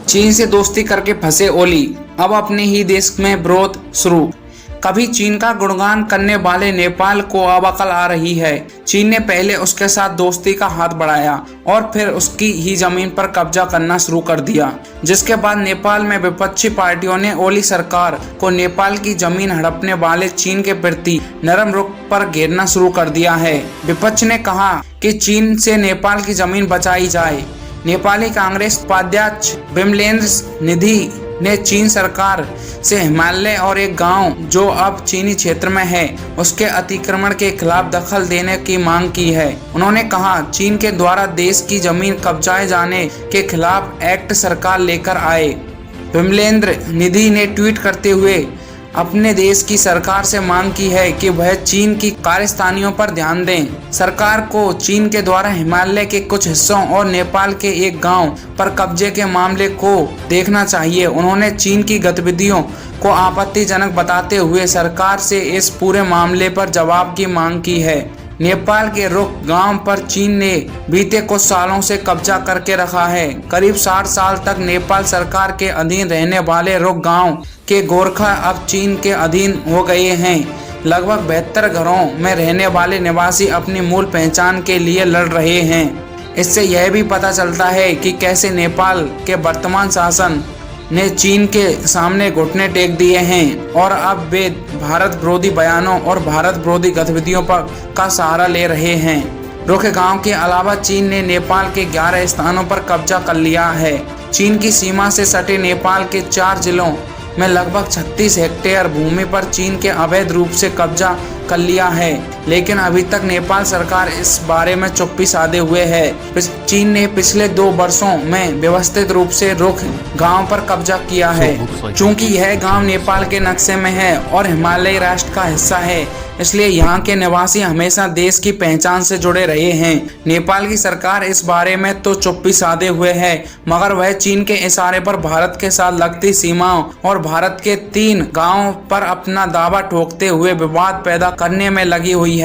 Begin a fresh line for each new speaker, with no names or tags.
चीन से दोस्ती करके फंसे ओली, अब अपने ही देश में विरोध शुरू। कभी चीन का गुणगान करने वाले नेपाल को अब अकल आ रही है। चीन ने पहले उसके साथ दोस्ती का हाथ बढ़ाया और फिर उसकी ही जमीन पर कब्जा करना शुरू कर दिया, जिसके बाद नेपाल में विपक्षी पार्टियों ने ओली सरकार को नेपाल की जमीन हड़पने वाले चीन के प्रति नरम रुख पर घेरना शुरू कर दिया है। विपक्ष ने कहा कि चीन से नेपाल की जमीन बचाई जाए। नेपाली कांग्रेस उपाध्यक्ष विमलेन्द्र निधि ने चीन सरकार से हिमालय और एक गांव जो अब चीनी क्षेत्र में है उसके अतिक्रमण के खिलाफ दखल देने की मांग की है। उन्होंने कहा, चीन के द्वारा देश की जमीन कब्जाए जाने के खिलाफ एक्ट सरकार लेकर आए। विमलेन्द्र निधि ने ट्वीट करते हुए अपने देश की सरकार से मांग की है कि वह चीन की कारस्तानियों पर ध्यान दें। सरकार को चीन के द्वारा हिमालय के कुछ हिस्सों और नेपाल के एक गांव पर कब्जे के मामले को देखना चाहिए। उन्होंने चीन की गतिविधियों को आपत्तिजनक बताते हुए सरकार से इस पूरे मामले पर जवाब की मांग की है। नेपाल के रुख गांव पर चीन ने बीते कुछ सालों से कब्जा करके रखा है। करीब 60 साल तक नेपाल सरकार के अधीन रहने वाले रुख गांव के गोरखा अब चीन के अधीन हो गए हैं। लगभग 72 घरों में रहने वाले निवासी अपनी मूल पहचान के लिए लड़ रहे हैं। इससे यह भी पता चलता है कि कैसे नेपाल के वर्तमान शासन ने चीन के सामने घुटने टेक दिए हैं और अब वे भारत विरोधी बयानों और भारत विरोधी गतिविधियों का सहारा ले रहे हैं। रुख गांव के अलावा चीन ने नेपाल के 11 स्थानों पर कब्जा कर लिया है। चीन की सीमा से सटे नेपाल के 4 जिलों में लगभग 36 हेक्टेयर भूमि पर चीन के अवैध रूप से कब्जा कर लिया है, लेकिन अभी तक नेपाल सरकार इस बारे में चुप्पी साधे हुए है। चीन ने पिछले 2 वर्षों में व्यवस्थित रूप से रुख गांव पर कब्जा किया है। चूंकि यह गांव नेपाल के नक्शे में है और हिमालयी राष्ट्र का हिस्सा है, इसलिए यहाँ के निवासी हमेशा देश की पहचान से जुड़े रहे हैं। नेपाल की सरकार इस बारे में तो चुप्पी साधे हुए है, मगर वह चीन के इशारे पर भारत के साथ लगती सीमाओं और भारत के 3 गांवों पर अपना दावा ठोकते हुए विवाद पैदा करने में लगी हुई है।